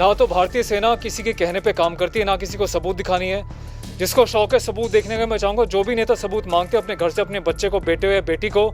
ना तो भारतीय सेना किसी के कहने पे काम करती है, ना किसी को सबूत दिखानी है। जिसको शौक है सबूत देखने का, मैं चाहूँगा जो भी नेता सबूत मांगते हैं अपने घर से अपने बच्चे को, बेटे या बेटी को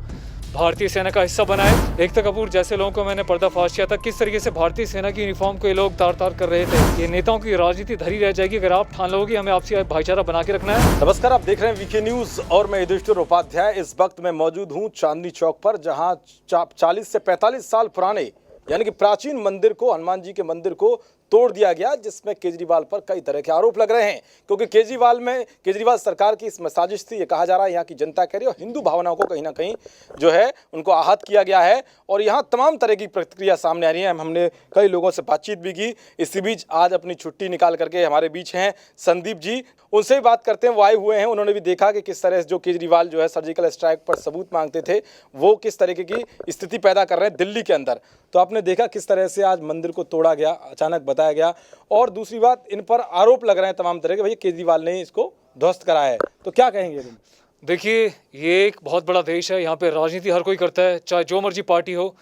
भारतीय सेना का हिस्सा बनाए। एकता कपूर जैसे लोगों को मैंने पर्दाफाश किया था किस तरीके से भारतीय सेना की यूनिफॉर्म को ये लोग तार तार कर रहे थे। ये नेताओं की राजनीति धरी रह जाएगी अगर आप ठान लोगे हमें आपसी भाईचारा बना के रखना है। नमस्कार, आप देख रहे हैं वीके न्यूज और मैं युधिष्ठिर उपाध्याय। इस वक्त मैं मौजूद हूं चांदनी चौक पर, जहां 40 से 45 साल पुराने यानी कि प्राचीन मंदिर को, हनुमान जी के मंदिर को तोड़ दिया गया, जिसमें केजरीवाल पर कई तरह के आरोप लग रहे हैं। क्योंकि केजरीवाल सरकार की इसमें साजिश थी, ये कहा जा रहा है। यहाँ की जनता कह रही है और हिंदू भावनाओं को कहीं ना कहीं जो है उनको आहत किया गया है और यहाँ तमाम तरह की प्रतिक्रिया सामने आ रही है। हमने कई लोगों से बातचीत भी की। इसी बीच आज अपनी छुट्टी निकाल करके हमारे बीच हैं संदीप जी, उनसे भी बात करते हैं। वो आए हुए हैं, उन्होंने भी देखा कि किस तरह से जो केजरीवाल जो है सर्जिकल स्ट्राइक पर सबूत मांगते थे वो किस तरीके की स्थिति पैदा कर रहे हैं दिल्ली के अंदर। तो आपने देखा किस तरह से आज मंदिर को तोड़ा गया, अचानक बताया गया। और दूसरी बात, इन पर आरोप लग रहे हैं तमाम तरह के, भैया केजरीवाल ने इसको ध्वस्त कराया है। तो क्या कहेंगे तुम? देखिए, ये एक बहुत बड़ा देश है, यहाँ पे राजनीति हर कोई करता है, चाहे जो मर्जी पार्टी हो।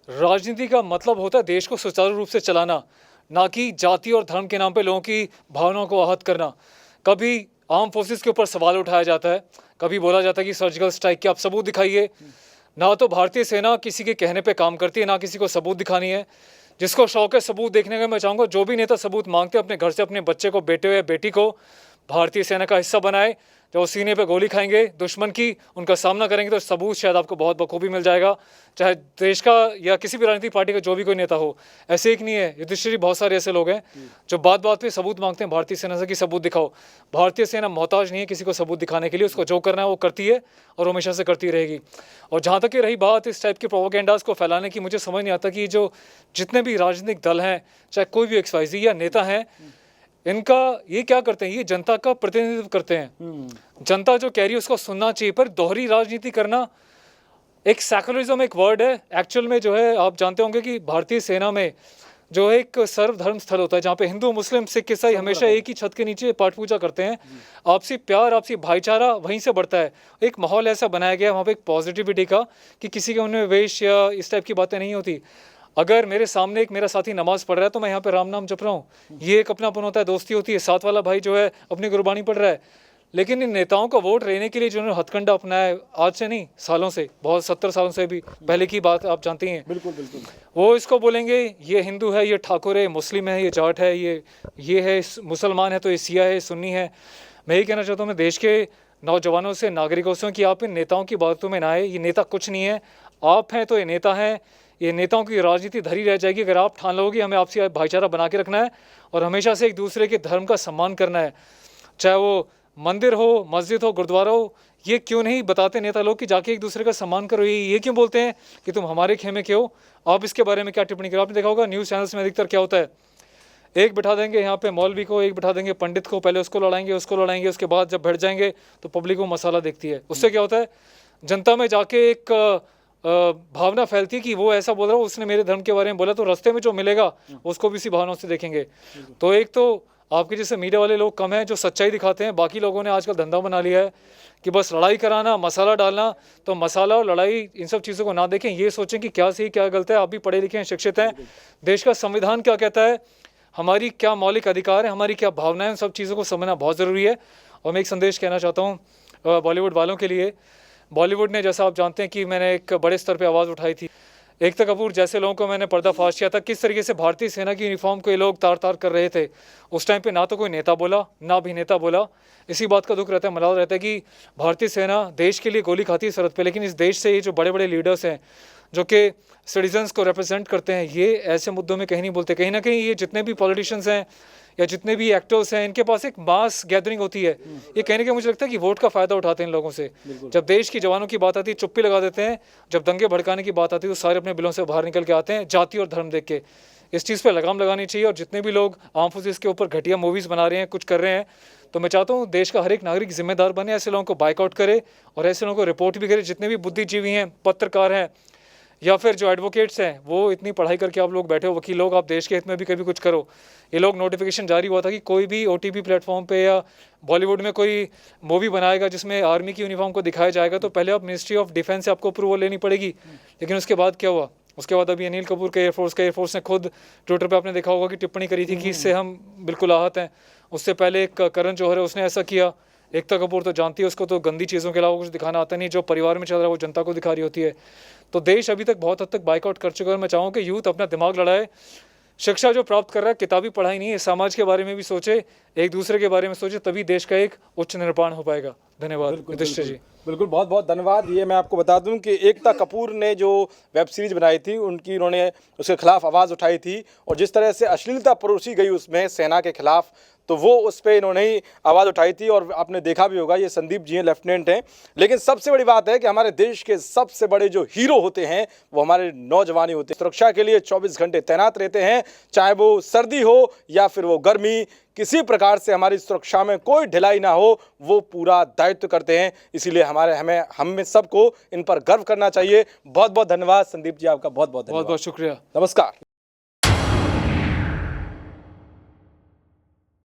राजनीति का मतलब होता है देश को सुचारू रूप से चलाना, ना कि जाति और धर्म के नाम पे लोगों की भावनाओं को आहत करना। कभी आर्म फोर्सेस के ऊपर सवाल उठाया जाता है, कभी बोला जाता है कि सर्जिकल स्ट्राइक के आप सबूत दिखाइए। ना तो भारतीय सेना किसी के कहने पे काम करती है, ना किसी को सबूत दिखानी है। जिसको शौक है सबूत देखने का, मैं चाहूँगा जो भी नेता सबूत मांगते हैं अपने घर से अपने बच्चे को, बेटे या बेटी को भारतीय सेना का हिस्सा बनाए। जब वो सीने पे गोली खाएंगे दुश्मन की, उनका सामना करेंगे तो सबूत शायद आपको बहुत बखूबी मिल जाएगा, चाहे देश का या किसी भी राजनीतिक पार्टी का जो भी कोई नेता हो। ऐसे एक नहीं है, युधिष्ठिर, बहुत सारे ऐसे लोग हैं जो बात बात पे सबूत मांगते हैं भारतीय सेना से कि सबूत दिखाओ। भारतीय सेना मोहताज नहीं है किसी को सबूत दिखाने के लिए, उसको जो करना है वो करती है और हमेशा से करती रहेगी। और जहाँ तक कि रही बात इस टाइप के प्रोपेगेंडास को फैलाने की, मुझे समझ नहीं आता कि जो जितने भी राजनीतिक दल हैं, चाहे कोई भी XYZ या नेता हैं, इनका ये क्या करते हैं, ये जनता का प्रतिनिधित्व करते हैं। जनता जो कह रही है उसको सुनना चाहिए, पर दोहरी राजनीति करना, एक सेकुलरिज्म एक वर्ड है, एक्चुअल में जो है आप जानते होंगे कि भारतीय सेना में जो है एक सर्वधर्म स्थल होता है जहाँ पे हिंदू, मुस्लिम, सिख, ईसाई हमेशा एक ही छत के नीचे पाठ पूजा करते हैं। आपसी प्यार, आपसी भाईचारा वहीं से बढ़ता है। एक माहौल ऐसा बनाया गया है वहाँ पे एक पॉजिटिविटी का कि किसी के उनमें वेश या इस टाइप की बातें नहीं होती। अगर मेरे सामने एक मेरा साथी नमाज पढ़ रहा है तो मैं यहाँ पे राम नाम जप रहा हूँ, ये एक अपनापन होता है, दोस्ती होती है। साथ वाला भाई जो है अपनी गुरबानी पढ़ रहा है। लेकिन इन नेताओं का वोट लेने के लिए जिन्होंने हथकंडा अपनाया है, आज से नहीं, सालों से, बहुत 70 सालों से भी पहले की बात आप जानती हैं। बिल्कुल बिल्कुल। वो इसको बोलेंगे ये हिंदू है, ये ठाकुर है, मुस्लिम है, ये जाट है, ये है मुसलमान है, तो ये सिया है, सुन्नी है। मैं ये कहना चाहता हूँ मैं देश के नौजवानों से, नागरिकों से, कि आप इन नेताओं की बातों में ना आए। ये नेता कुछ नहीं है, आप हैं तो ये नेता हैं। ये नेताओं की राजनीति धरी रह जाएगी अगर आप ठान लोगे हमें आपसी भाईचारा बना के रखना है और हमेशा से एक दूसरे के धर्म का सम्मान करना है। चाहे वो मंदिर हो, मस्जिद हो, गुरुद्वारा हो, ये क्यों नहीं बताते नेता लोग कि जाके एक दूसरे का सम्मान करो। ये क्यों बोलते हैं कि तुम हमारे खेमे के हो? आप इसके बारे में क्या टिप्पणी करो? आपने देखा होगा न्यूज़ चैनल्स में अधिकतर क्या होता है, एक बिठा देंगे यहाँ पे मौलवी को, एक बिठा देंगे पंडित को, पहले उसको लड़ाएंगे, उसके बाद जब बैठ जाएंगे तो पब्लिक को मसाला देखती है। उससे क्या होता है, जनता में जाके एक भावना फैलती है कि वो ऐसा बोल रहा है, उसने मेरे धर्म के बारे में बोला, तो रास्ते में जो मिलेगा उसको भी इसी भावनाओं से देखेंगे। तो एक तो आपके जैसे मीडिया वाले लोग कम हैं जो सच्चाई दिखाते हैं। बाकी लोगों ने आजकल धंधा बना लिया है कि बस लड़ाई कराना, मसाला डालना। तो मसाला और लड़ाई इन सब चीज़ों को ना देखें, ये सोचें कि क्या सही क्या गलत है। आप भी पढ़े लिखे हैं, शिक्षित हैं, देश का संविधान क्या कहता है, हमारी क्या मौलिक अधिकार है, हमारी क्या भावनाएं, उन सब चीज़ों को समझना बहुत ज़रूरी है। और मैं एक संदेश कहना चाहता हूँ बॉलीवुड वालों के लिए। बॉलीवुड ने, जैसा आप जानते हैं कि मैंने एक बड़े स्तर पे आवाज़ उठाई थी, एकता कपूर जैसे लोगों को मैंने पर्दाफाश किया था किस तरीके से भारतीय सेना की यूनिफॉर्म को ये लोग तार तार कर रहे थे। उस टाइम पे ना तो कोई नेता बोला, ना अभिनेता बोला। इसी बात का दुख रहता है, मलाल रहता है कि भारतीय सेना देश के लिए गोली खाती है सरहद पे, लेकिन इस देश से ये जो बड़े बड़े लीडर्स हैं जो कि सिटीजन्स को रिप्रेजेंट करते हैं, ये ऐसे मुद्दों में कहीं नहीं बोलते। कहीं ना कहीं ये जितने भी पॉलिटिशियंस हैं या जितने भी एक्टर्स हैं, इनके पास एक मास गैदरिंग होती है। ये कहने के मुझे लगता है कि वोट का फ़ायदा उठाते हैं इन लोगों से। जब देश की जवानों की बात आती है चुप्पी लगा देते हैं, जब दंगे भड़काने की बात आती है तो सारे अपने बिलों से बाहर निकल के आते हैं जाति और धर्म देख के। इस चीज़ पर लगाम लगानी चाहिए। और जितने भी लोग आर्म फोर्सेस के ऊपर घटिया मूवीज़ बना रहे हैं, कुछ कर रहे हैं, तो मैं चाहता हूँ देश का हर एक नागरिक जिम्मेदार बने, ऐसे लोगों को बाइकआउट करे और ऐसे लोगों को रिपोर्ट भी करे। जितने भी बुद्धिजीवी हैं, पत्रकार हैं या फिर जो एडवोकेट्स हैं, वो इतनी पढ़ाई करके आप लोग बैठे हो, वकील लोग, आप देश के हित में भी कभी कुछ करो। ये लोग नोटिफिकेशन जारी हुआ था कि कोई भी OTP प्लेटफॉर्म पे या बॉलीवुड में कोई मूवी बनाएगा जिसमें आर्मी की यूनिफॉर्म को दिखाया जाएगा तो पहले आप मिनिस्ट्री ऑफ डिफेंस से आपको अप्रूवल लेनी पड़ेगी। लेकिन उसके बाद क्या हुआ, उसके बाद अभी अनिल कपूर के एयरफोर्स ने खुद ट्विटर पे आपने देखा होगा कि टिप्पणी करी थी कि इससे हम बिल्कुल आहत हैं। उससे पहले एक करण जौहर है, उसने ऐसा किया। एकता कपूर तो जानती है, उसको तो गंदी चीज़ों के अलावा कुछ दिखाना आता नहीं, जो परिवार में चल रहा है वो जनता को दिखा रही होती है। तो देश अभी तक बहुत हद तक बाइकआउट कर चुका है और मैं चाहूँ कि यूथ अपना दिमाग लड़ाए, शिक्षा जो प्राप्त कर रहा है किताबी पढ़ाई नहीं है, समाज के बारे में भी सोचे, एक दूसरे के बारे में सोचे, तभी देश का एक उच्च निर्माण हो पाएगा। धन्यवाद युधिष्ठिर जी। बिल्कुल, बहुत बहुत धन्यवाद। ये मैं आपको बता दूं कि एकता कपूर ने जो वेब सीरीज बनाई थी, उन्होंने उसके खिलाफ आवाज़ उठाई थी और जिस तरह से अश्लीलता परोसी गई उसमें सेना के खिलाफ, तो वो उस पर इन्होंने ही आवाज़ उठाई थी। और आपने देखा भी होगा, ये संदीप जी हैं, लेफ्टिनेंट हैं। लेकिन सबसे बड़ी बात है कि हमारे देश के सबसे बड़े जो हीरो होते हैं वो हमारे नौजवान ही होते हैं। सुरक्षा के लिए 24 घंटे तैनात रहते हैं, चाहे वो सर्दी हो या फिर वो गर्मी, किसी प्रकार से हमारी सुरक्षा में कोई ढिलाई ना हो, वो पूरा दायित्व करते हैं। इसीलिए हमें सबको इन पर गर्व करना चाहिए। बहुत बहुत धन्यवाद संदीप जी, आपका बहुत बहुत धन्यवाद। बहुत बहुत शुक्रिया। नमस्कार।